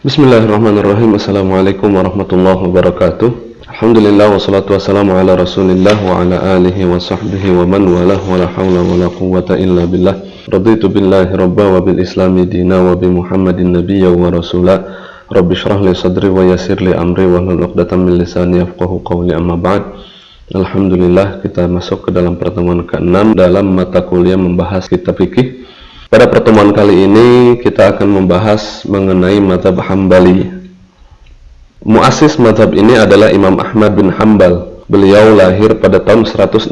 Bismillahirrahmanirrahim. Assalamualaikum warahmatullahi wabarakatuh. Alhamdulillah wassalatu wassalamu ala rasulillah wa ala alihi wa sahbihi wa man walah wa la hawla wa la quwwata illa billah. Raditu billahi rabba wa bil islami dina wa bi muhammadin nabiyya wa rasula. Rabbi shrah li sadri wa yassir li amri wa hlul 'uqdatam min lisani yafqahu qawli, amma ba'd. Alhamdulillah, kita masuk ke dalam pertemuan ke-6 dalam mata kuliah membahas kitab fikih. Pada pertemuan kali ini kita akan membahas mengenai mazhab Hambali. Muassis mazhab ini adalah Imam Ahmad bin Hambal. Beliau lahir pada tahun 164,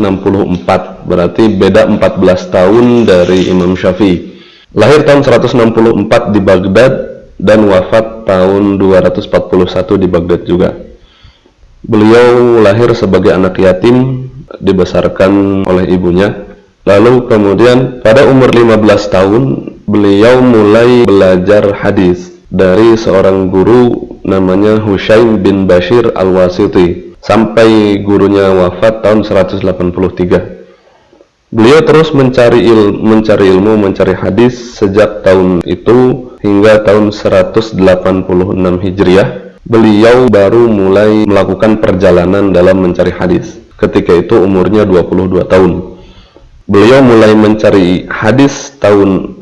berarti beda 14 tahun dari Imam Syafi'i. Lahir tahun 164 di Baghdad dan wafat tahun 241 di Baghdad juga. Beliau lahir sebagai anak yatim, dibesarkan oleh ibunya. Lalu kemudian pada umur 15 tahun beliau mulai belajar hadis dari seorang guru namanya Hushaim bin Bashir al-Wasiti sampai gurunya wafat tahun 183. Beliau terus mencari ilmu, mencari hadis sejak tahun itu hingga tahun 186 Hijriah. Beliau baru mulai melakukan perjalanan dalam mencari hadis. Ketika itu umurnya 22 tahun. Beliau mulai mencari hadis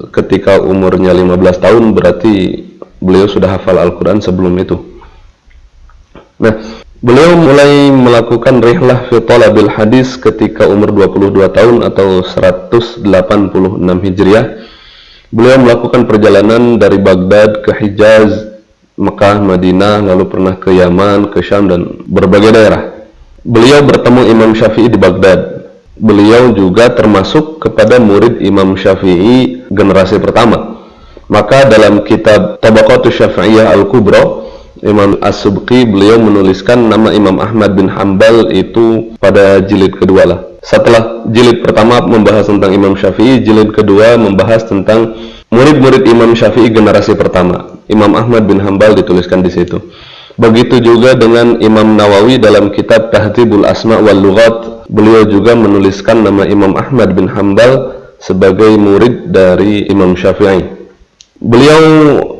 ketika umurnya 15 tahun, berarti beliau sudah hafal Al-Quran sebelum itu. Nah, beliau mulai melakukan rihlah fi talabil hadis ketika umur 22 tahun atau 186 Hijriah. Beliau melakukan perjalanan dari Baghdad ke Hijaz, Mekah, Madinah, lalu pernah ke Yaman, ke Syam, dan berbagai daerah. Beliau bertemu Imam Syafi'i di Baghdad. Beliau juga termasuk kepada murid Imam Syafi'i generasi pertama. Maka dalam kitab Tabaqatus Syafi'iyah Al-Kubra, Imam As-Subki beliau menuliskan nama Imam Ahmad bin Hambal itu pada jilid kedua lah. Setelah jilid pertama membahas tentang Imam Syafi'i, jilid kedua membahas tentang murid-murid Imam Syafi'i generasi pertama. Imam Ahmad bin Hambal dituliskan di situ. Begitu juga dengan Imam Nawawi dalam kitab Tahdzibul Asma' wal Lughat, beliau juga menuliskan nama Imam Ahmad bin Hambal sebagai murid dari Imam Syafi'i. Beliau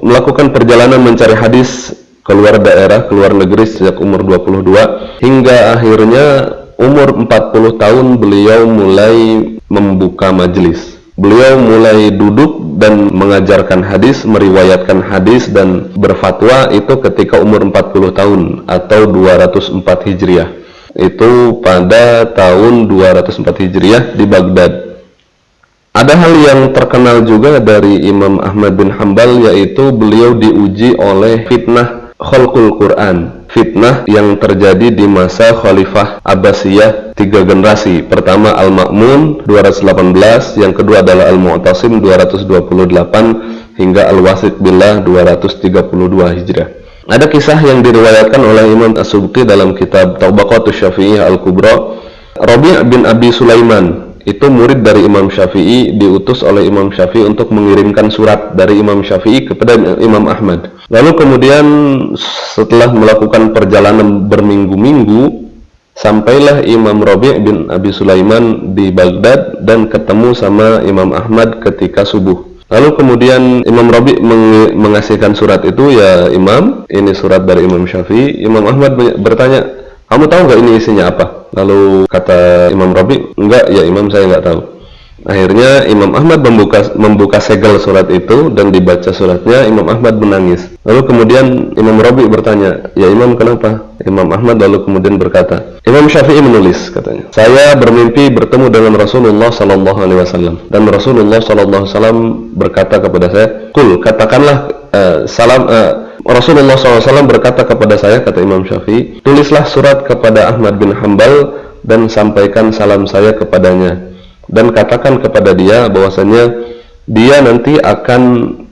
melakukan perjalanan mencari hadis keluar daerah, keluar negeri sejak umur 22 hingga akhirnya umur 40 tahun beliau mulai membuka majelis. Beliau mulai duduk dan mengajarkan hadis, meriwayatkan hadis dan berfatwa itu ketika umur 40 tahun atau 204 Hijriah. Itu pada tahun 204 Hijriah di Baghdad. Ada hal yang terkenal juga dari Imam Ahmad bin Hambal, yaitu beliau diuji oleh fitnah khalqul Quran, fitnah yang terjadi di masa Khalifah Abbasiyah 3 generasi. Pertama Al-Ma'mun 218, yang kedua adalah Al-Mu'tasim 228 hingga Al-Wasiq Billah 232 Hijriah. Ada kisah yang diriwayatkan oleh Imam As-Subki dalam kitab Tabaqatus Syafi'iyah Al-Kubra. Rabi' bin Abi Sulaiman itu murid dari Imam Syafi'i, diutus oleh Imam Syafi'i untuk mengirimkan surat dari Imam Syafi'i kepada Imam Ahmad. Lalu kemudian setelah melakukan perjalanan berminggu-minggu, sampailah Imam Rabi' bin Abi Sulaiman di Baghdad dan ketemu sama Imam Ahmad ketika subuh. Lalu kemudian Imam Rabi' mengasihkan surat itu, "Ya Imam, ini surat dari Imam Syafi'i." Imam Ahmad bertanya, "Kamu tahu nggak ini isinya apa?" Lalu kata Imam Rabi', "Enggak ya Imam, saya nggak tahu." Akhirnya Imam Ahmad membuka segel surat itu dan dibaca suratnya. Imam Ahmad menangis. Lalu kemudian Imam Rabi' bertanya, "Ya Imam, kenapa?" Imam Ahmad lalu kemudian berkata, "Imam Syafi'i menulis," katanya, "saya bermimpi bertemu dengan Rasulullah sallallahu alaihi wasallam dan Rasulullah sallallahu alaihi wasallam berkata kepada saya, 'Qul,' katakanlah Rasulullah SAW berkata kepada saya," kata Imam Syafi'i, "tulislah surat kepada Ahmad bin Hambal dan sampaikan salam saya kepadanya. Dan katakan kepada dia bahwasanya dia nanti akan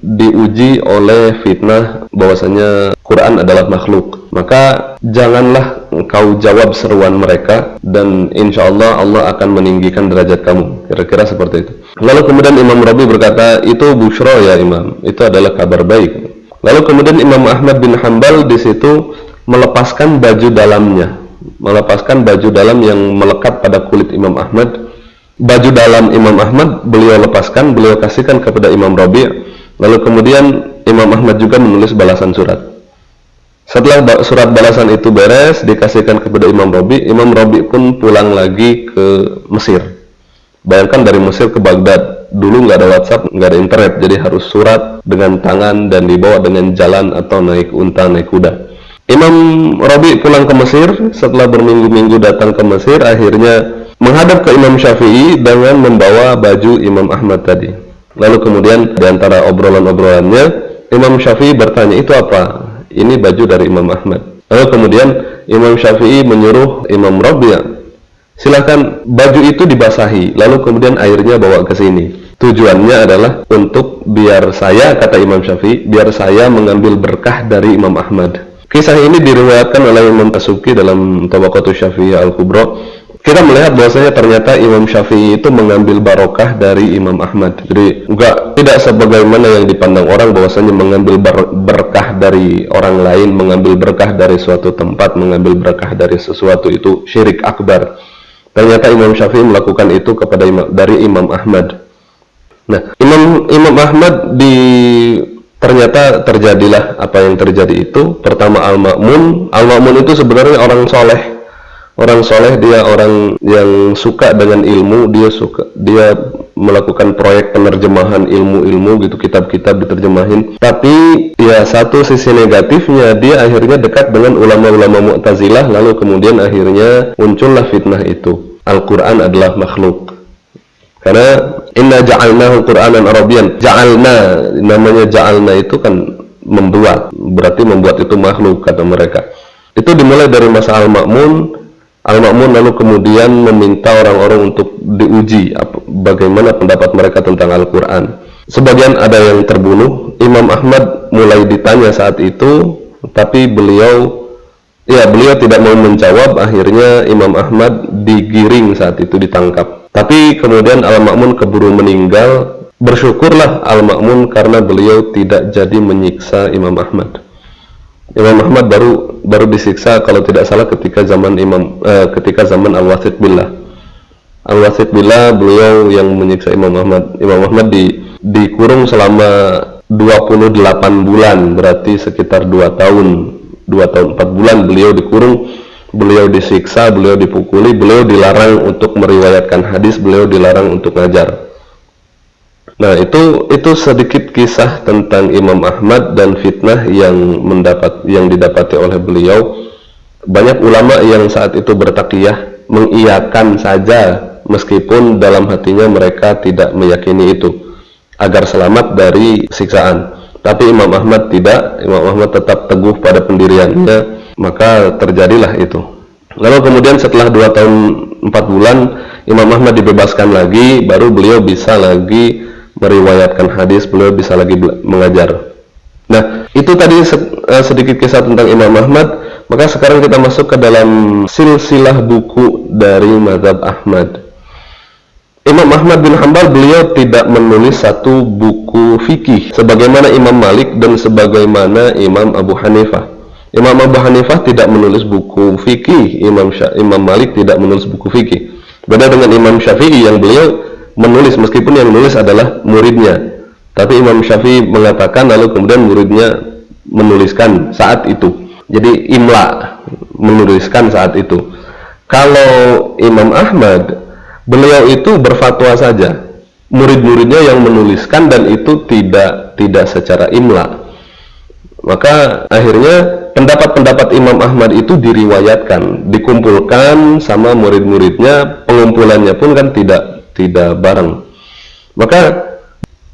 diuji oleh fitnah bahwasanya Quran adalah makhluk. Maka janganlah engkau jawab seruan mereka dan insya Allah Allah akan meninggikan derajat kamu." Kira-kira seperti itu. Lalu kemudian Imam Rabi berkata, "Itu busyra ya Imam, itu adalah kabar baik." Lalu kemudian Imam Ahmad bin Hambal di situ melepaskan baju dalamnya, melepaskan baju dalam yang melekat pada kulit Imam Ahmad. Baju dalam Imam Ahmad beliau lepaskan, beliau kasihkan kepada Imam Rabi'. Lalu kemudian Imam Ahmad juga menulis balasan surat. Setelah surat balasan itu beres, dikasihkan kepada Imam Rabi. Imam Rabi pun pulang lagi ke Mesir. Bayangkan dari Mesir ke Baghdad, dulu nggak ada WhatsApp, nggak ada internet, jadi harus surat dengan tangan dan dibawa dengan jalan atau naik unta, naik kuda. Imam Rabi pulang ke Mesir, setelah berminggu-minggu datang ke Mesir, akhirnya menghadap ke Imam Syafi'i dengan membawa baju Imam Ahmad tadi. Lalu kemudian di antara obrolan-obrolannya, Imam Syafi'i bertanya, itu apa? Ini baju dari Imam Ahmad. Lalu kemudian Imam Syafi'i menyuruh Imam Rabi', silahkan baju itu dibasahi, lalu kemudian airnya bawa ke sini. Tujuannya adalah untuk biar saya, kata Imam Syafi'i, biar saya mengambil berkah dari Imam Ahmad. Kisah ini diriwayatkan oleh Imam As-Subki dalam Tabaqatus Syafi'iyah Al-Kubra. Kita melihat bahwasanya ternyata Imam Syafi'i itu mengambil barokah dari Imam Ahmad. Jadi tidak sebagaimana yang dipandang orang bahwasanya mengambil berkah dari orang lain, mengambil berkah dari suatu tempat, mengambil berkah dari sesuatu itu syirik akbar. Ternyata Imam Syafi'i melakukan itu dari Imam Ahmad. Nah, Imam Ahmad ternyata terjadilah apa yang terjadi itu. Pertama Al-Ma'mun itu sebenarnya orang soleh. Orang soleh, dia orang yang suka dengan ilmu, dia melakukan proyek penerjemahan ilmu-ilmu gitu, kitab-kitab diterjemahin. Tapi ya satu sisi negatifnya, dia akhirnya dekat dengan ulama-ulama Mu'tazilah, lalu kemudian akhirnya muncullah fitnah itu. Al-Quran adalah makhluk. Karena inna ja'alnahu Qur'anan Arabiyyan. Namanya ja'alna itu kan membuat, berarti membuat itu makhluk, kata mereka. Itu dimulai dari masa Al-Ma'mun lalu kemudian meminta orang-orang untuk diuji bagaimana pendapat mereka tentang Al-Quran. Sebagian ada yang terbunuh. Imam Ahmad mulai ditanya saat itu, tapi beliau tidak mau menjawab. Akhirnya Imam Ahmad digiring saat itu, ditangkap. Tapi kemudian Al-Ma'mun keburu meninggal. Bersyukurlah Al-Ma'mun karena beliau tidak jadi menyiksa Imam Ahmad. Imam Ahmad baru disiksa kalau tidak salah ketika zaman Al-Wathid Billah. Al-Wathid Billah, beliau yang menyiksa Imam Ahmad. Imam Ahmad dikurung selama 28 bulan, berarti sekitar 2 tahun 4 bulan beliau dikurung. Beliau disiksa, beliau dipukuli, beliau dilarang untuk meriwayatkan hadis, beliau dilarang untuk ngajar. Nah, itu sedikit kisah tentang Imam Ahmad dan fitnah yang didapati oleh beliau. Banyak ulama yang saat itu bertakiyah, mengiyakan saja meskipun dalam hatinya mereka tidak meyakini itu, agar selamat dari siksaan. Tapi Imam Ahmad tidak, Imam Ahmad tetap teguh pada pendiriannya, maka terjadilah itu. Lalu kemudian setelah 2 tahun 4 bulan Imam Ahmad dibebaskan lagi, baru beliau bisa lagi meriwayatkan hadis, beliau bisa lagi mengajar. Nah, itu tadi sedikit kisah tentang Imam Ahmad. Maka sekarang kita masuk ke dalam silsilah buku dari mazhab Ahmad. Imam Ahmad bin Hanbal, beliau tidak menulis satu buku fikih sebagaimana Imam Malik dan sebagaimana Imam Abu Hanifah. Imam Abu Hanifah tidak menulis buku fikih, Imam Malik tidak menulis buku fikih. Beda dengan Imam Syafi'i yang beliau menulis, meskipun yang menulis adalah muridnya. Tapi Imam Syafi'i mengatakan, lalu kemudian muridnya menuliskan saat itu. Jadi imla, menuliskan saat itu. Kalau Imam Ahmad, beliau itu berfatwa saja. Murid-muridnya yang menuliskan, dan itu tidak secara imla. Maka akhirnya pendapat-pendapat Imam Ahmad itu diriwayatkan, dikumpulkan sama murid-muridnya. Pengumpulannya pun kan tidak bareng. Maka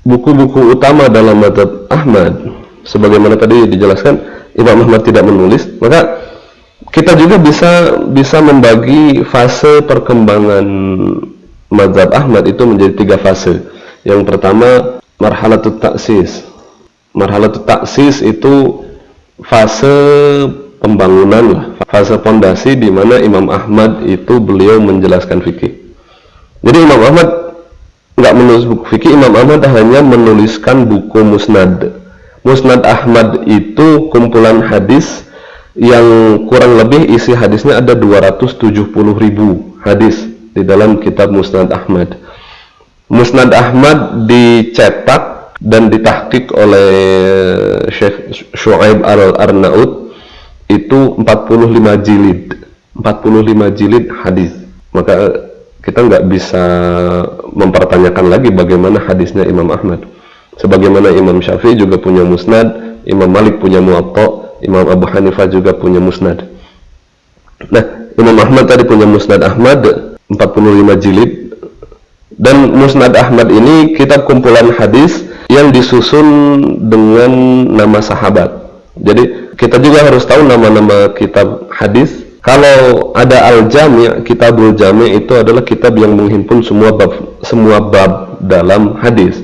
buku-buku utama dalam mazhab Ahmad, sebagaimana tadi dijelaskan, Imam Ahmad tidak menulis. Maka kita juga bisa membagi fase perkembangan mazhab Ahmad itu menjadi 3 fase. Yang pertama, marhalatut ta'sis. Marhalatut ta'sis itu fase pembangunan, fase pondasi di mana Imam Ahmad itu beliau menjelaskan fikih. Jadi Imam Ahmad nggak menulis buku fikih, Imam Ahmad hanya menuliskan buku Musnad. Musnad Ahmad itu kumpulan hadis yang kurang lebih isi hadisnya ada 270.000 hadis di dalam kitab Musnad Ahmad. Musnad Ahmad dicetak dan ditahqiq oleh Syekh Syu'aib Al-Arnaud itu 45 jilid. 45 jilid hadis. Maka kita nggak bisa mempertanyakan lagi bagaimana hadisnya Imam Ahmad. Sebagaimana Imam Syafi'i juga punya musnad, Imam Malik punya muwatta, Imam Abu Hanifah juga punya musnad. Nah, Imam Ahmad tadi punya musnad Ahmad 45 jilid. Dan musnad Ahmad ini kitab kumpulan hadis yang disusun dengan nama sahabat. Jadi kita juga harus tahu nama-nama kitab hadis. Kalau ada Al-Jami', Kitabul Jami' itu adalah kitab yang menghimpun semua bab dalam hadis.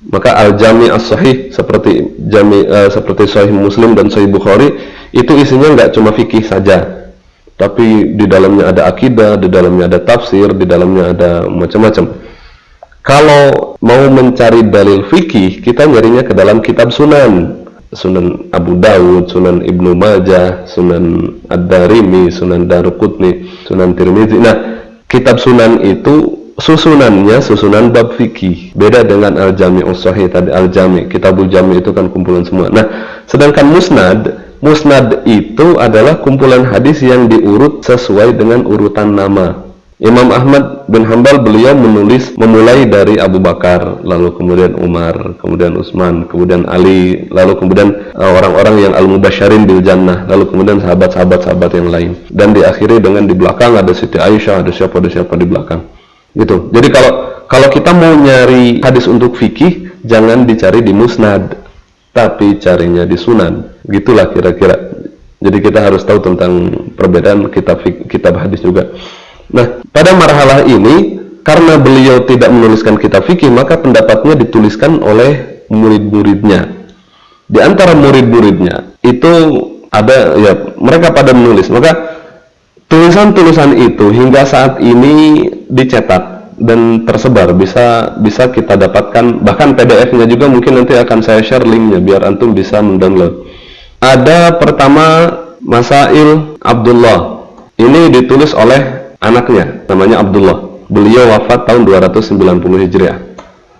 Maka Al-Jami' As-Sahih seperti Sahih Muslim dan Sahih Bukhari itu isinya nggak cuma fikih saja, tapi di dalamnya ada akidah, di dalamnya ada tafsir, di dalamnya ada macam-macam. Kalau mau mencari dalil fikih, kita nyarinya ke dalam kitab Sunan. Sunan Abu Dawud, Sunan Ibnu Majah, Sunan Ad-Darimi, Sunan Daruqutni, Sunan Tirmizi. Nah, kitab Sunan itu susunannya susunan bab fikih. Beda dengan Al-Jami'us Sahih tadi, Al-Jami', Kitabul Jami' itu kan kumpulan semua. Nah, sedangkan Musnad itu adalah kumpulan hadis yang diurut sesuai dengan urutan nama. Imam Ahmad bin Hanbal beliau memulai dari Abu Bakar, lalu kemudian Umar, kemudian Utsman, kemudian Ali, lalu kemudian orang-orang yang al-mubasysyirin bil jannah, lalu kemudian sahabat-sahabat yang lain, dan diakhiri dengan di belakang ada Siti Aisyah, ada siapa di belakang. Gitu. Jadi kalau kita mau nyari hadis untuk fikih, jangan dicari di musnad, tapi carinya di sunan. Gitulah kira-kira. Jadi kita harus tahu tentang perbedaan kitab hadis juga. Nah, pada marhalah ini, karena beliau tidak menuliskan kitab fikih, maka pendapatnya dituliskan oleh murid-muridnya. Di antara murid-muridnya itu ada, ya, mereka pada menulis. Maka tulisan-tulisan itu hingga saat ini dicetak dan tersebar, bisa kita dapatkan, bahkan PDF-nya juga mungkin nanti akan saya share linknya biar antum bisa mendownload. Ada pertama Masail Abdullah. Ini ditulis oleh anaknya, namanya Abdullah. Beliau wafat tahun 290 Hijriah.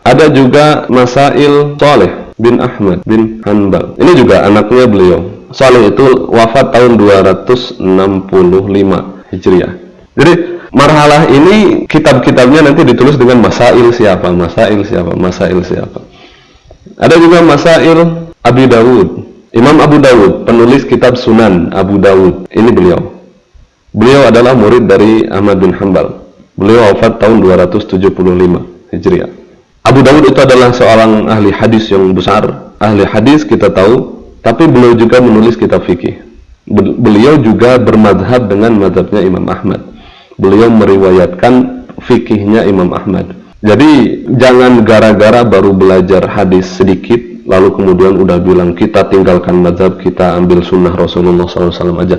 Ada juga Masail Saleh bin Ahmad bin Hanbal. Ini juga anaknya beliau. Saleh itu wafat tahun 265 Hijriah. Jadi marhalah ini kitab-kitabnya nanti ditulis dengan Masail siapa. Ada juga Masail Abi Dawud. Imam Abu Dawud, penulis kitab Sunan Abu Dawud. Ini beliau. Beliau adalah murid dari Ahmad bin Hanbal. Beliau wafat tahun 275 Hijriah. Abu Dawud itu adalah seorang ahli hadis yang besar. Ahli hadis kita tahu, tapi beliau juga menulis kitab fikih. Beliau juga bermadhab dengan madhabnya Imam Ahmad. Beliau meriwayatkan fikihnya Imam Ahmad. Jadi jangan gara-gara baru belajar hadis sedikit, lalu kemudian udah bilang kita tinggalkan madhab, kita ambil sunnah Rasulullah SAW aja.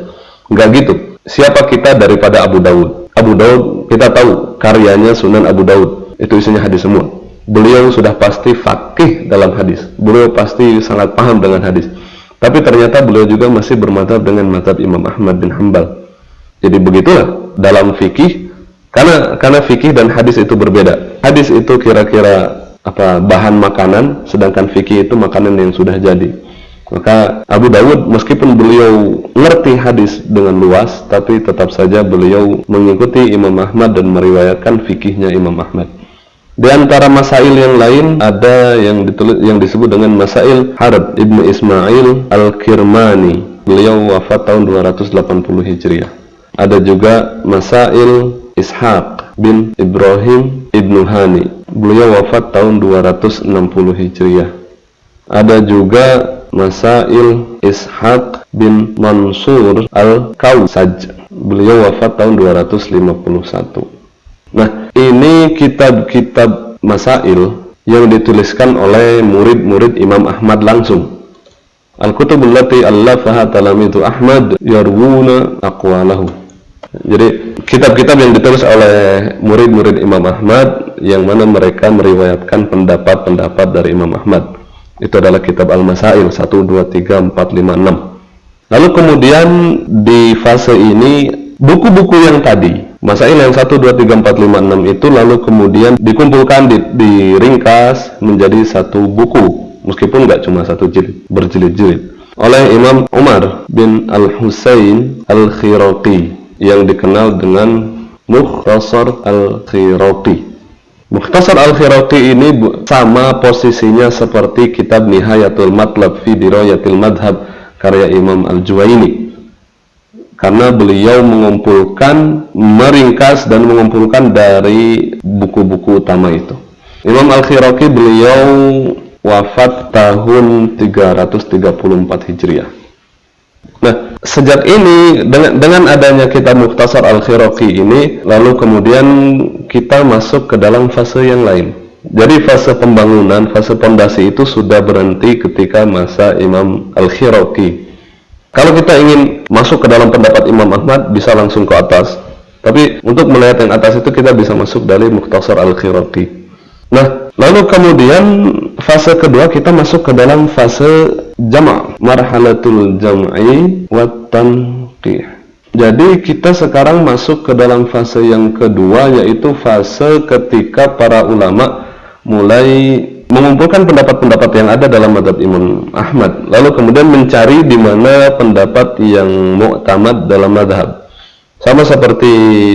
Enggak gitu. Siapa kita daripada Abu Dawud? Abu Dawud kita tahu karyanya Sunan Abu Dawud itu isinya hadis semua. Beliau sudah pasti faqih dalam hadis. Beliau pasti sangat paham dengan hadis. Tapi ternyata beliau juga masih bermadhab dengan madhab Imam Ahmad bin Hanbal. Jadi begitulah dalam fikih, karena fikih dan hadis itu berbeda. Hadis itu kira-kira bahan makanan, sedangkan fikih itu makanan yang sudah jadi. Maka Abu Dawud meskipun beliau ngerti hadis dengan luas, tapi tetap saja beliau mengikuti Imam Ahmad dan meriwayatkan fikihnya Imam Ahmad. Di antara masail yang lain ada yang disebut dengan Masail Harb Ibnu Ismail Al-Kirmani. Beliau wafat tahun 280 Hijriah. Ada juga Masail Ishaq bin Ibrahim Ibnu Hani. Beliau wafat tahun 260 Hijriah. Ada juga Masail Ishaq bin Mansur Al-Kausaj. Beliau wafat tahun 251. Nah, ini kitab-kitab masail yang dituliskan oleh murid-murid Imam Ahmad langsung. Al-kutubul lati allafaha talamidu Ahmad yarwuna aqwalahu. Jadi kitab-kitab yang ditulis oleh murid-murid Imam Ahmad yang mana mereka meriwayatkan pendapat-pendapat dari Imam Ahmad. Itu adalah kitab Al-Masail 1, 2, 3, 4, 5, 6. Lalu kemudian di fase ini buku-buku yang tadi Masail yang 1, 2, 3, 4, 5, 6 itu lalu kemudian dikumpulkan, diringkas menjadi satu buku, meskipun nggak cuma satu jilid, berjilid-jilid, oleh Imam Umar bin Al-Husain Al-Khiraqi yang dikenal dengan Mukhtasar Al-Khiraqi. Mukhtasar Al-Khiraqi ini sama posisinya seperti kitab Nihayatul Matlab fi Dirayatil Madhab karya Imam Al-Juwaini, karena beliau mengumpulkan, meringkas dan mengumpulkan dari buku-buku utama itu. Imam Al-Khiraqi beliau wafat tahun 334 Hijriah. Nah, sejak ini dengan adanya kitab Mukhtasar Al-Khiraqi ini, lalu kemudian kita masuk ke dalam fase yang lain. Jadi fase pembangunan, fase pondasi itu sudah berhenti ketika masa Imam Al-Khiraqi. Kalau kita ingin masuk ke dalam pendapat Imam Ahmad, bisa langsung ke atas. Tapi untuk melihat yang atas itu kita bisa masuk dari Mukhtasar Al-Khiraqi. Nah, lalu kemudian fase kedua kita masuk ke dalam fase jama', marhalatul jam'i wa tanqih. Jadi kita sekarang masuk ke dalam fase yang kedua, yaitu fase ketika para ulama mulai mengumpulkan pendapat-pendapat yang ada dalam mazhab Imam Ahmad, lalu kemudian mencari di mana pendapat yang mu'tamad dalam mazhab. Sama seperti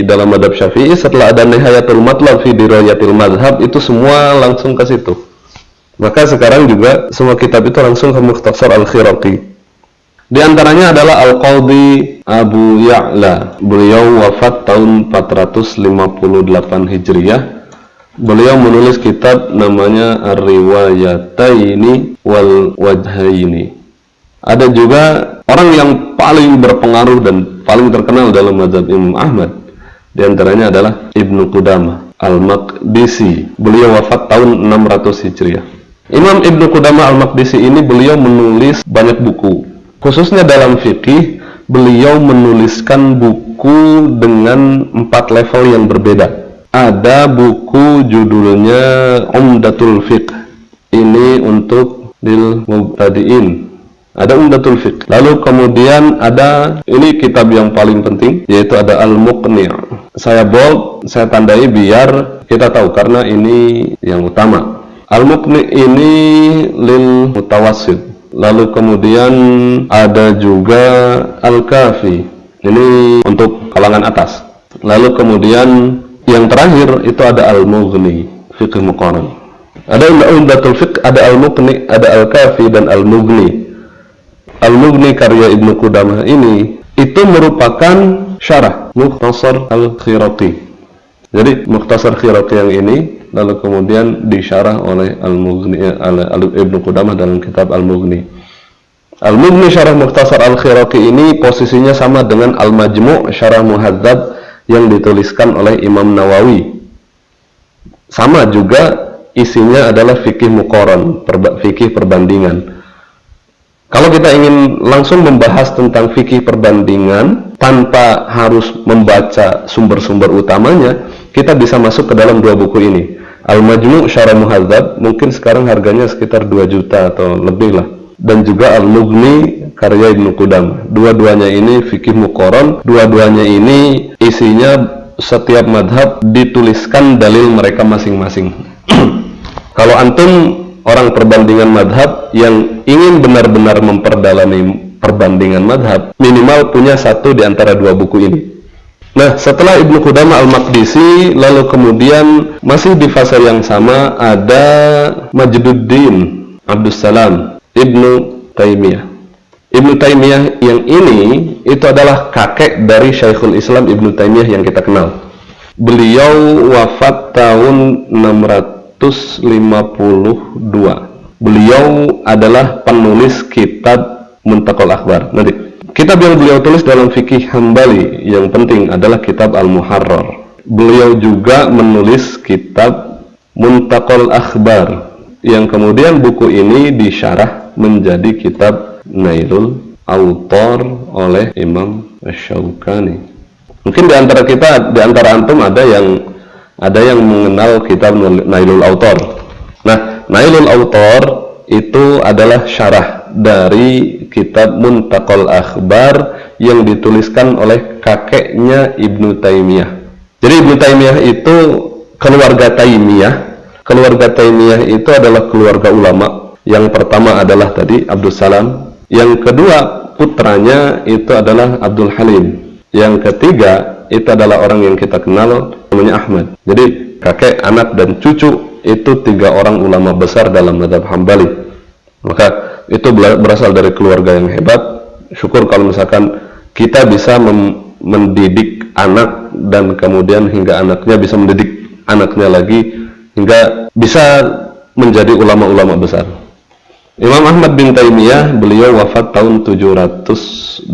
dalam mazhab Syafi'i, setelah ada Nihayatul Matlab fi Dirayatil Madhab, itu semua langsung ke situ. Maka sekarang juga semua kitab itu langsung ke Mukhtasar Al-Khiraqi. Di antaranya adalah Al-Qadhi Abu Ya'la. Beliau wafat tahun 458 Hijriah. Beliau menulis kitab namanya Ar-Riwayataini wal Wajhaini. Ada juga orang yang paling berpengaruh dan paling terkenal dalam mazhab Imam Ahmad. Di antaranya adalah Ibnu Qudamah Al-Maqdisi. Beliau wafat tahun 600 Hijriah. Imam Ibnu Qudamah Al-Maqdisi ini beliau menulis banyak buku. Khususnya dalam fikih, beliau menuliskan buku dengan 4 level yang berbeda. Ada buku judulnya Umdatul Fiqh. Ini untuk lil mubtadi'in. Ada Umdatul Fiqh. Lalu kemudian ada, ini kitab yang paling penting, yaitu ada Al-Muqni'. Saya bold, saya tandai biar kita tahu, karena ini yang utama. Al-Muqni' ini lil mutawassit. Lalu kemudian ada juga Al-Kafi. Ini untuk kalangan atas. Lalu kemudian yang terakhir itu ada Al-Mughni, Fiqh Muqarran. Ada Umdatul Fiqh, ada Al-Muqni', ada Al-Kafi dan Al-Mughni. Al-Mughni karya Ibnu Qudamah ini itu merupakan syarah Mukhtasar Al-Khiraqi. Jadi Mukhtasar Khiraqi yang ini lalu kemudian disyarah oleh Al-Mughni, Ibnu Qudamah dalam kitab Al-Mughni. Al-Mughni syarah Mukhtasar Al-Khiraqi ini posisinya sama dengan Al-Majmu' syarah Muhadzab yang dituliskan oleh Imam Nawawi. Sama juga isinya adalah fikih muqarran, fikih perbandingan. Kalau kita ingin langsung membahas tentang fikih perbandingan tanpa harus membaca sumber-sumber utamanya, kita bisa masuk ke dalam 2 buku ini. Al-Majmu' syarah Muhadzab, mungkin sekarang harganya sekitar 2 juta atau lebih lah. Dan juga Al-Mughni karya Ibnu Qudamah. Dua-duanya ini fikih muqarran, dua-duanya ini isinya setiap madhab dituliskan dalil mereka masing-masing. Kalau antum orang perbandingan madhab yang ingin benar-benar memperdalami perbandingan madhab, minimal punya 1 di antara 2 buku ini. Nah, setelah Ibnu Qudamah Al-Maqdisi, lalu kemudian masih di fase yang sama ada Majduddin Abdussalam Ibnu Taimiyah. Ibnu Taimiyah yang ini itu adalah kakek dari Syekhul Islam Ibnu Taimiyah yang kita kenal. Beliau wafat tahun 652. Beliau adalah penulis kitab Muntaqal Akhbar. Nanti kitab yang beliau tulis dalam fikih Hambali yang penting adalah kitab Al-Muharrar. Beliau juga menulis kitab Muntaqal Akhbar yang kemudian buku ini disyarah menjadi kitab Nailul Autor oleh Imam Asy-Syaukani. Mungkin di antara kita, di antara antum ada yang mengenal kitab Nailul Autor. Nah, Nailul Autor itu adalah syarah dari kitab Muntaqal Akhbar yang dituliskan oleh kakeknya Ibnu Taimiyah. Jadi Ibnu Taimiyah itu keluarga Taimiyah. Keluarga Taimiyah itu adalah keluarga ulama. Yang pertama adalah tadi Abdul Salam. Yang kedua putranya itu adalah Abdul Halim. Yang ketiga itu adalah orang yang kita kenal namanya Ahmad. Jadi kakek, anak, dan cucu itu 3 orang ulama besar dalam mazhab Hambali. Maka itu berasal dari keluarga yang hebat. Syukur kalau misalkan kita bisa mendidik anak dan kemudian hingga anaknya bisa mendidik anaknya lagi hingga bisa menjadi ulama-ulama besar. Imam Ahmad bin Taimiyah, beliau wafat tahun 728.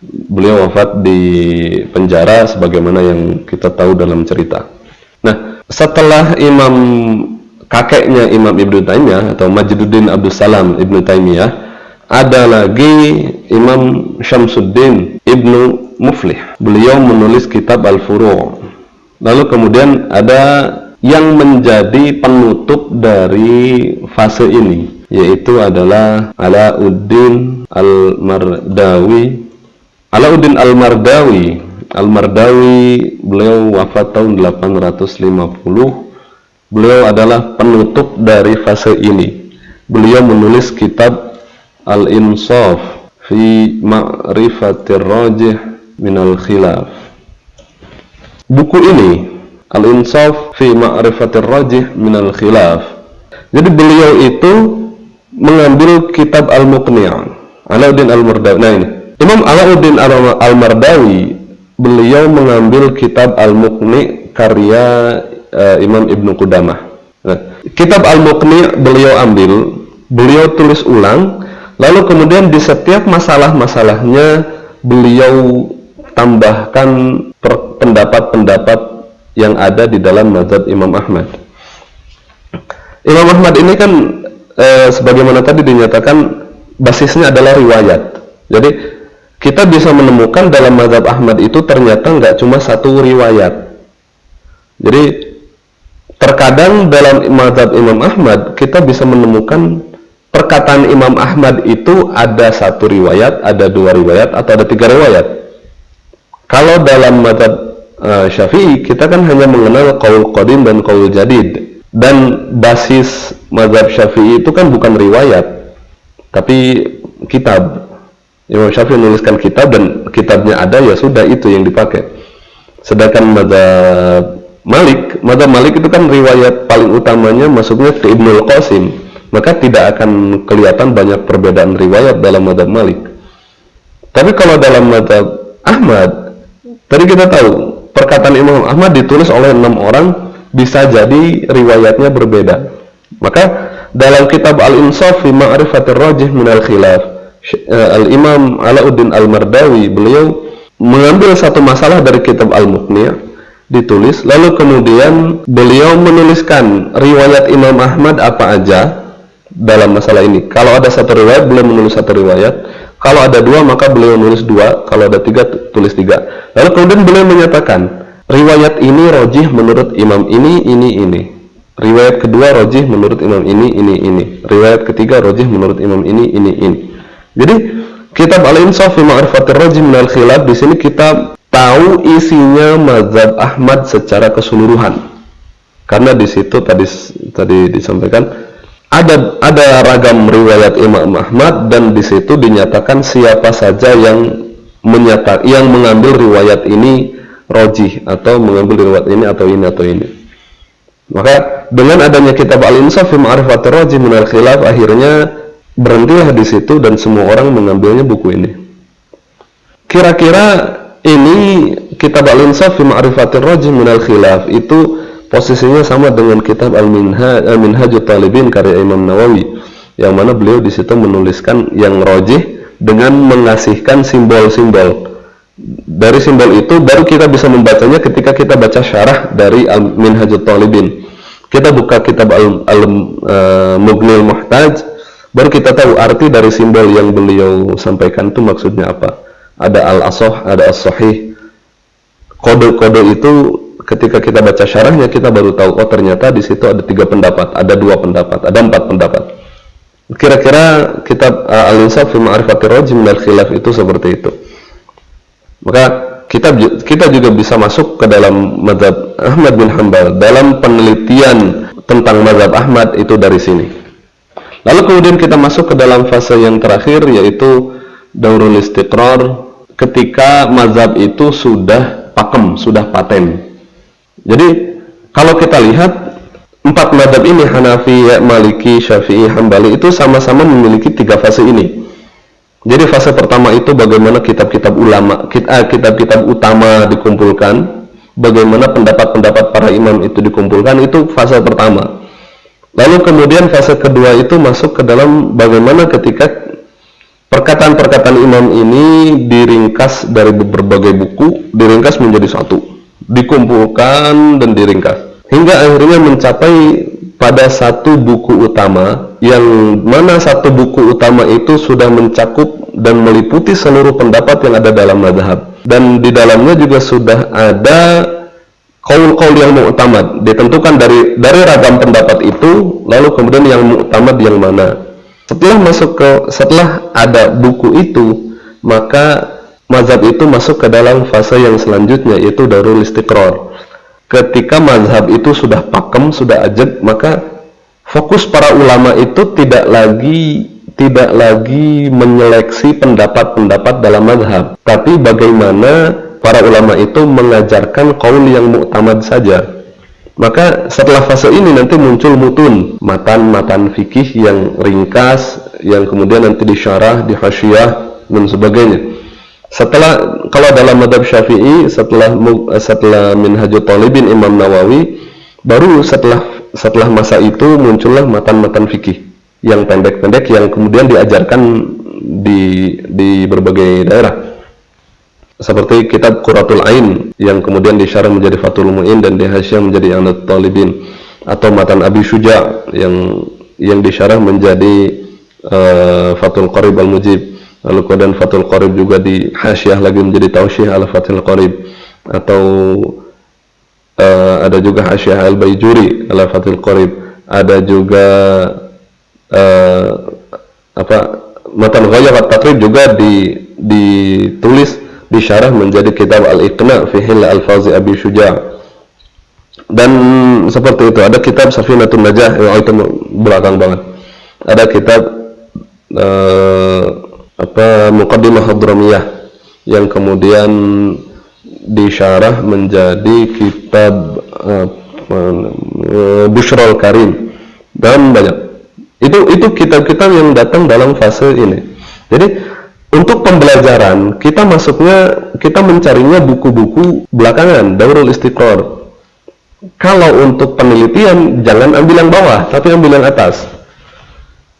Beliau wafat di penjara sebagaimana yang kita tahu dalam cerita. Nah, setelah kakeknya Imam Ibnu Taimiyah atau Majduddin Abdul Salam Ibnu Taimiyah, ada lagi Imam Syamsuddin Ibnu Muflih. Beliau menulis kitab Al-Furu'. Lalu kemudian ada yang menjadi penutup dari fase ini, yaitu adalah Alauddin Al-Mardawi. Alauddin Al-Mardawi. Al-Mardawi beliau wafat tahun 850. Beliau adalah penutup dari fase ini. Beliau menulis kitab Al-Insaf fi Ma'rifatir Rajih minal Khilaf. Buku ini Al-Insaf fi Ma'rifatir Rajih minal Khilaf. Jadi beliau itu mengambil kitab Al-Muqni'. Alauddin Al-Mardawi. Nah ini Imam Alauddin Al-Mardawi, beliau mengambil kitab Al-Muqni' karya Imam Ibnu Qudamah. Nah, kitab Al-Muqni' beliau ambil, beliau tulis ulang, lalu kemudian di setiap masalah-masalahnya beliau tambahkan pendapat-pendapat yang ada di dalam mazhab Imam Ahmad. Imam Ahmad ini kan sebagaimana tadi dinyatakan basisnya adalah riwayat. Jadi kita bisa menemukan dalam mazhab Ahmad itu ternyata nggak cuma satu riwayat. Jadi terkadang dalam mazhab Imam Ahmad kita bisa menemukan perkataan Imam Ahmad itu ada 1 riwayat, ada 2 riwayat, atau ada 3 riwayat. Kalau dalam mazhab Syafi'i kita kan hanya mengenal qaul qadim dan qaul jadid, dan basis mazhab Syafi'i itu kan bukan riwayat tapi kitab. Imam Syafi'i menuliskan kitab dan kitabnya ada, ya sudah itu yang dipakai. Sedangkan mazhab Malik itu kan riwayat paling utamanya masuknya ke Ibnul Qasim, maka tidak akan kelihatan banyak perbedaan riwayat dalam mazhab Malik. Tapi kalau dalam mazhab Ahmad, tadi kita tahu perkataan Imam Ahmad ditulis oleh 6 orang, bisa jadi riwayatnya berbeda. Maka dalam kitab Al-Insaf fi Ma'rifatir Rajih minal Khilaf, Al-Imam Alauddin Al-Mardawi beliau mengambil satu masalah dari kitab Al-Muqni', ditulis, lalu kemudian beliau menuliskan riwayat Imam Ahmad apa aja dalam masalah ini. Kalau ada 1 riwayat, beliau menulis 1 riwayat. Kalau ada 2, maka beliau menulis 2. Kalau ada 3, tulis 3. Lalu kemudian beliau menyatakan riwayat ini rajih menurut imam ini. Riwayat kedua rajih menurut imam ini. Riwayat ketiga rajih menurut imam ini. Jadi kitab Al-Insaf fi Ma'rifatir Rajih minal Khilaf, di sini kita tahu isinya mazhab Ahmad secara keseluruhan. Karena di situ tadi disampaikan ada ragam riwayat Imam Ahmad, dan di situ dinyatakan siapa saja yang mengambil riwayat ini rajih, atau mengambil riwayat ini atau ini. Maka dengan adanya kitab Al-Insaf fi Ma'rifatir Rajih minal Khilaf, akhirnya berhentilah di situ dan semua orang mengambilnya buku ini. Kira-kira ini kitab Al-Insaf fi Ma'rifatir Rajih minal Khilaf itu posisinya sama dengan kitab Al-Minhajut Talibin karya Imam Nawawi, yang mana beliau di situ menuliskan yang rajih dengan mengasihkan simbol-simbol. Dari simbol itu baru kita bisa membacanya ketika kita baca syarah dari Al-Minhajut Talibin. Kita buka kitab Al-Mughnil Muhtaj, baru kita tahu arti dari simbol yang beliau sampaikan itu maksudnya apa. Ada al-asah, ada as-sahih. Kode-kode itu ketika kita baca syarahnya kita baru tahu, oh ternyata di situ ada 3 pendapat, ada 2 pendapat, ada 4 pendapat. Kira-kira kitab Al-Insaf fi Ma'rifatir Rajih minal Khilaf itu seperti itu. Maka kita juga bisa masuk ke dalam mazhab Ahmad bin Hanbal dalam penelitian tentang mazhab Ahmad itu dari sini. Lalu kemudian kita masuk ke dalam fase yang terakhir, yaitu daurul istiqrar, ketika mazhab itu sudah pakem, sudah paten. Jadi kalau kita lihat empat mazhab ini, Hanafi, Maliki, Syafi'i, Hambali, itu sama-sama memiliki tiga fase ini. Jadi fase pertama itu bagaimana kitab-kitab ulama, kitab-kitab utama dikumpulkan, bagaimana pendapat-pendapat para imam itu dikumpulkan, itu fase pertama. Lalu kemudian fase kedua itu masuk ke dalam bagaimana ketika perkataan-perkataan imam ini diringkas dari berbagai buku, diringkas menjadi satu, dikumpulkan dan diringkas, hingga akhirnya mencapai pada satu buku utama, yang mana satu buku utama itu sudah mencakup dan meliputi seluruh pendapat yang ada dalam mazhab, dan di dalamnya juga sudah ada qaul-qaul yang mu'tamad, ditentukan dari ragam pendapat itu, lalu kemudian yang mu'tamad yang mana. Setelah ada buku itu, maka mazhab itu masuk ke dalam fase yang selanjutnya, yaitu daurul istiqrar. Ketika mazhab itu sudah pakem, sudah ajeg, maka fokus para ulama itu tidak lagi menyeleksi pendapat-pendapat dalam mazhab, tapi bagaimana para ulama itu mengajarkan qaul yang mu'tamad saja. Maka setelah fase ini nanti muncul mutun, matan-matan fikih yang ringkas, yang kemudian nanti disyarah, dihasyiyah dan sebagainya. Kalau dalam mazhab Syafi'i, setelah Minhajul Talibin Imam Nawawi, baru setelah masa itu muncullah matan-matan fikih yang pendek-pendek yang kemudian diajarkan di berbagai daerah. Seperti kitab Qurratul Ain yang kemudian disyarah menjadi Fathul Mu'in dan dihasyiyah menjadi I'anatul Talibin, atau matan Abi Syuja yang disyarah menjadi Fathul Qarib Al-Mujib. Lalu kemudian Fathul Qarib juga di hasyiyah lagi menjadi Tausyih al-Fathul Qarib, atau ada juga hasyiyah Al-Baijuri al-Fathul Qarib, ada juga matan Ghayat at-Taqrib juga ditulis, disyarah menjadi kitab Al-Iqna fi Hil Al-Fazi Abi Syuja'. Dan seperti itu ada kitab Safinatun Najah, itu belakang banget. Ada kitab Muqaddimah Hadramiyah yang kemudian disyarah menjadi kitab Bushrul Karim, dan banyak. Itu kitab-kitab yang datang dalam fase ini. Jadi untuk pembelajaran kita mencarinya buku-buku belakangan, daurul istiqrar. Kalau untuk penelitian jangan ambil yang bawah, tapi ambil yang atas.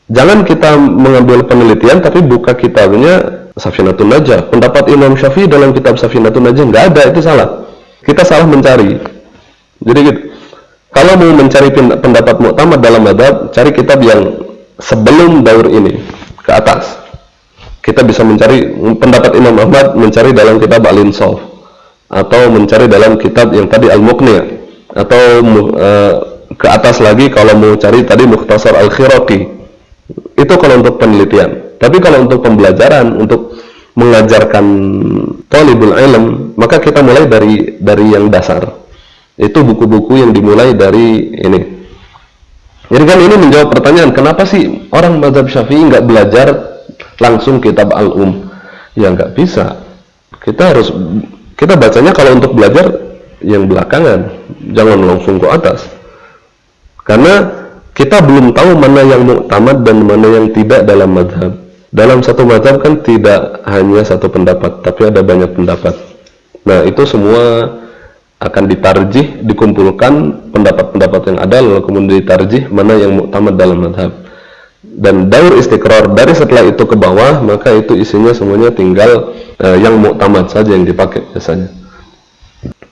Jangan kita mengambil penelitian tapi buka kitabnya Safinatun Najah. Pendapat Imam Syafi'i dalam kitab Safinatun Najah nggak ada, itu salah. Kita salah mencari. Jadi gitu. Kalau mau mencari pendapat mu'tamad dalam mazhab, cari kitab yang sebelum daur ini ke atas. Kita bisa mencari pendapat Imam Ahmad, mencari dalam kitab Al-Insaf, atau mencari dalam kitab yang tadi Al-Muqni', atau ke atas lagi kalau mau cari tadi Mukhtasar Al-Khiraqi. Itu kalau untuk penelitian. Tapi kalau untuk pembelajaran, untuk mengajarkan talibul ilm, maka kita mulai dari yang dasar. Itu buku-buku yang dimulai dari ini. Jadi kan ini menjawab pertanyaan, kenapa sih orang mazhab Syafi'i nggak belajar langsung kitab Al-Um? Ya nggak bisa. Kita bacanya kalau untuk belajar yang belakangan, jangan langsung ke atas. Karena kita belum tahu mana yang mu'tamad dan mana yang tidak dalam mazhab. Dalam satu mazhab kan tidak hanya satu pendapat, tapi ada banyak pendapat. Nah, itu semua akan ditarjih, dikumpulkan pendapat-pendapat yang ada, lalu kemudian ditarjih mana yang mu'tamad dalam mazhab. Dan daur istiqrar dari setelah itu ke bawah, maka itu isinya semuanya tinggal yang mu'tamad saja yang dipakai biasanya.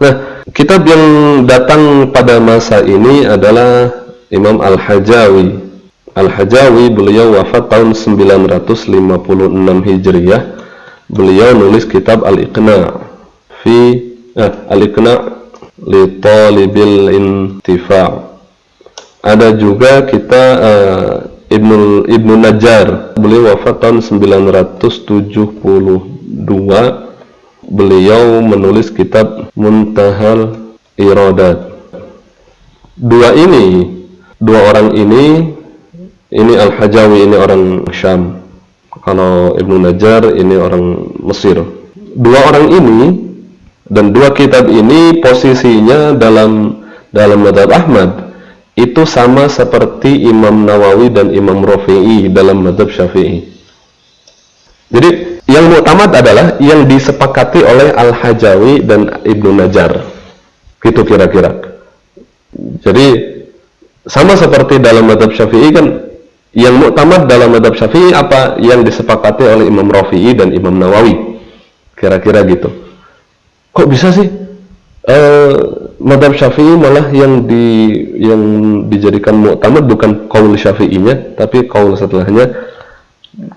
Nah, kitab yang datang pada masa ini adalah Imam Al-Hajawi. Al-Hajawi beliau wafat tahun 956 Hijriyah. Beliau nulis kitab Al-Iqna' Al-Iqna' li Talibil Intifa'. Ada juga kita Ibnu Najjar. Beliau wafat tahun 972. beliau menulis kitab Muntahal Iradat. Dua orang ini Al-Hajawi ini orang Syam, kalau Ibnu Najjar ini orang Mesir. Dua orang ini dan dua kitab ini posisinya dalam mazhab Ahmad itu sama seperti Imam Nawawi dan Imam Rafi'i dalam mazhab Syafi'i. Jadi yang mu'tamad adalah yang disepakati oleh Al-Hajawi dan Ibnu Najjar, gitu kira-kira. Jadi sama seperti dalam mazhab Syafi'i kan, yang mu'tamad dalam mazhab Syafi'i apa yang disepakati oleh Imam Rafi'i dan Imam Nawawi, kira-kira gitu. Kok bisa sih mazhab Syafi'i malah yang dijadikan mu'tamad bukan qaul Syafi'inya tapi qaul setelahnya?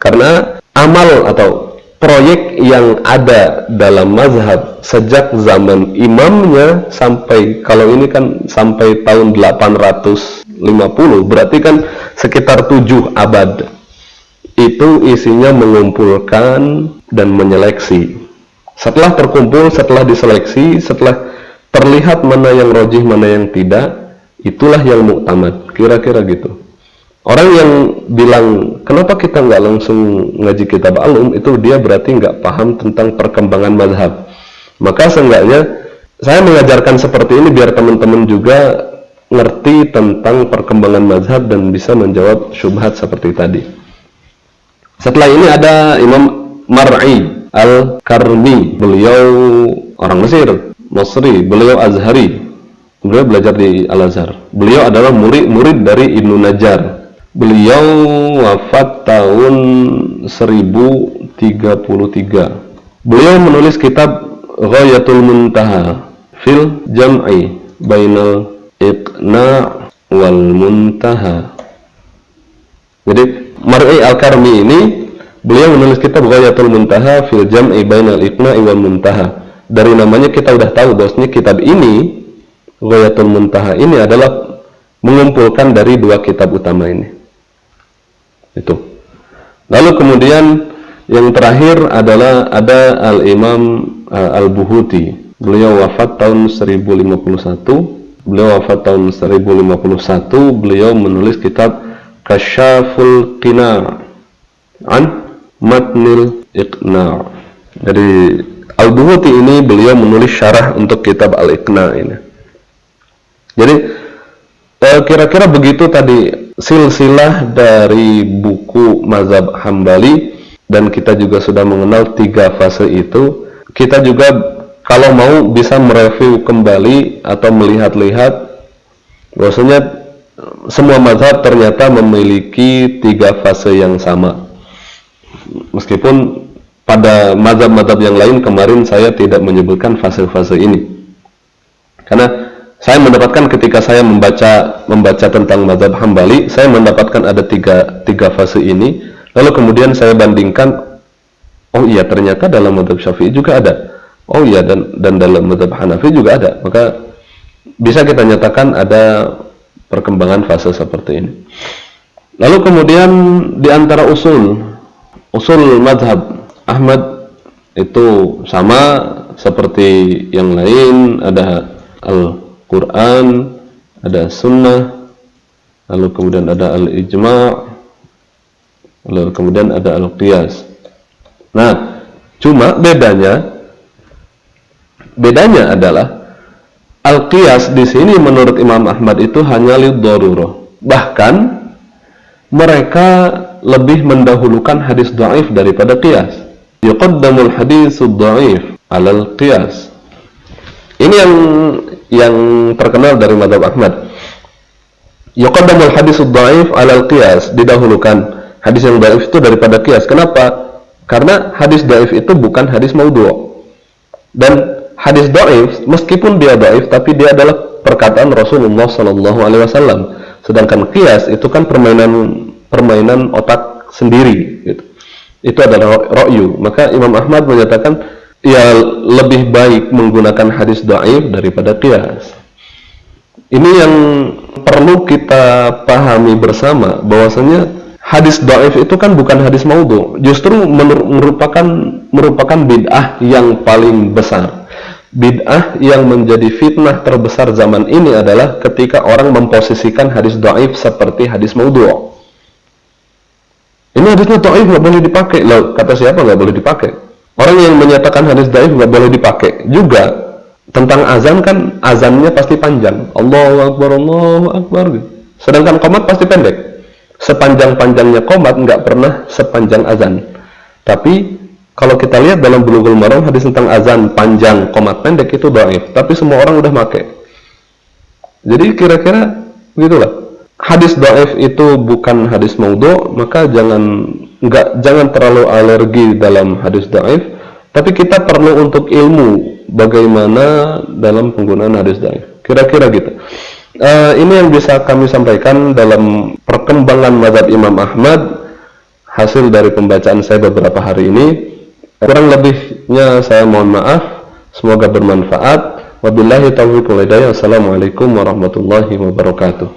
Karena amal atau proyek yang ada dalam mazhab sejak zaman imamnya sampai, kalau ini kan sampai tahun 850, berarti kan sekitar 7 abad, itu isinya mengumpulkan dan menyeleksi. Setelah terkumpul, setelah diseleksi, setelah terlihat mana yang rajih, mana yang tidak, itulah yang mu'tamad, kira-kira gitu. Orang yang bilang, kenapa kita nggak langsung ngaji kitab Al-Um, itu dia berarti nggak paham tentang perkembangan mazhab. Maka seenggaknya saya mengajarkan seperti ini biar teman-teman juga ngerti tentang perkembangan mazhab dan bisa menjawab syubhat seperti tadi. Setelah ini ada Imam Mar'i Al-Karmi, beliau orang Mesir, Masri, beliau Azhari, beliau belajar di Al-Azhar. Beliau adalah murid dari Ibnu Najjar. Beliau wafat tahun 1033. Beliau menulis kitab Ghayatul Muntaha fil Jam'i Bainal Iqna' wal Muntaha. Jadi Mar'i Al-Karmi ini beliau menulis kitab Ghayatul Muntaha fil Jam'i Bainal Iqna' wal Muntaha. Dari namanya kita udah tahu bahwasanya kitab ini, Ghayatul Muntaha ini adalah mengumpulkan dari dua kitab utama ini. Itu. Lalu kemudian yang terakhir adalah ada Al-Imam Al-Buhuti. Beliau wafat tahun 1051. Beliau menulis kitab Kasyaful Qina' an Matnil Iqna'. Dari Al-Buhuti ini beliau menulis syarah untuk kitab Al-Iqna' ini. Jadi kira-kira begitu tadi silsilah dari buku mazhab Hambali, dan kita juga sudah mengenal 3 fase itu. Kita juga kalau mau bisa mereview kembali atau melihat-lihat bahwasanya semua mazhab ternyata memiliki 3 fase yang sama. Meskipun pada mazhab-mazhab yang lain kemarin saya tidak menyebutkan fase-fase ini. Karena saya mendapatkan ketika saya membaca tentang mazhab Hambali, saya mendapatkan ada tiga fase ini. Lalu kemudian saya bandingkan, oh iya ternyata dalam mazhab Syafi'i juga ada. Oh iya dan dalam mazhab Hanafi juga ada. Maka bisa kita nyatakan ada perkembangan fase seperti ini. Lalu kemudian di antara usul mazhab Ahmad itu sama seperti yang lain, ada Al-Quran, ada Sunnah, lalu kemudian ada Al-Ijma', lalu kemudian ada Al-Qiyas. Nah, cuma bedanya adalah Al-Qiyas di sini menurut Imam Ahmad itu hanya lid-darurah. Bahkan mereka lebih mendahulukan hadis dhaif daripada qiyas. Yuqaddamul haditsu dhaif 'alal qiyas. Ini yang terkenal dari mazhab Ahmad. Yuqaddamul haditsu dhaif 'alal qiyas, didahulukan hadis yang dhaif itu daripada qiyas. Kenapa? Karena hadis dhaif itu bukan hadis maudhu'. Dan hadis dhaif meskipun dia dhaif tapi dia adalah perkataan Rasulullah sallallahu alaihi wasallam. Sedangkan qiyas itu kan permainan otak sendiri gitu. Itu adalah ra'yu. Maka Imam Ahmad menyatakan ya lebih baik menggunakan hadis dhaif daripada qiyas. Ini yang perlu kita pahami bersama, bahwasanya hadis dhaif itu kan bukan hadis maudhu, justru merupakan bid'ah yang paling besar. Bid'ah yang menjadi fitnah terbesar zaman ini adalah ketika orang memposisikan hadis dhaif seperti hadis maudhu. Ini hadisnya dhaif, nggak boleh dipakai. Loh, kata siapa nggak boleh dipakai? Orang yang menyatakan hadis dhaif nggak boleh dipakai. Juga tentang azan kan, azannya pasti panjang. Allahu Akbar, Allahu Akbar. Sedangkan qomat pasti pendek. Sepanjang-panjangnya qomat nggak pernah sepanjang azan. Tapi kalau kita lihat dalam Bulughul Maram, hadis tentang azan panjang, qomat pendek itu dhaif. Tapi semua orang udah pakai. Jadi kira-kira begitulah. Hadis dhaif itu bukan hadis maudhu, maka jangan terlalu alergi dalam hadis dhaif, tapi kita perlu untuk ilmu bagaimana dalam penggunaan hadis dhaif. Kira-kira gitu. Ini yang bisa kami sampaikan dalam perkembangan mazhab Imam Ahmad hasil dari pembacaan saya beberapa hari ini. Kurang lebihnya saya mohon maaf. Semoga bermanfaat. Wabillahi taufiq wal hidayah. Assalamualaikum warahmatullahi wabarakatuh.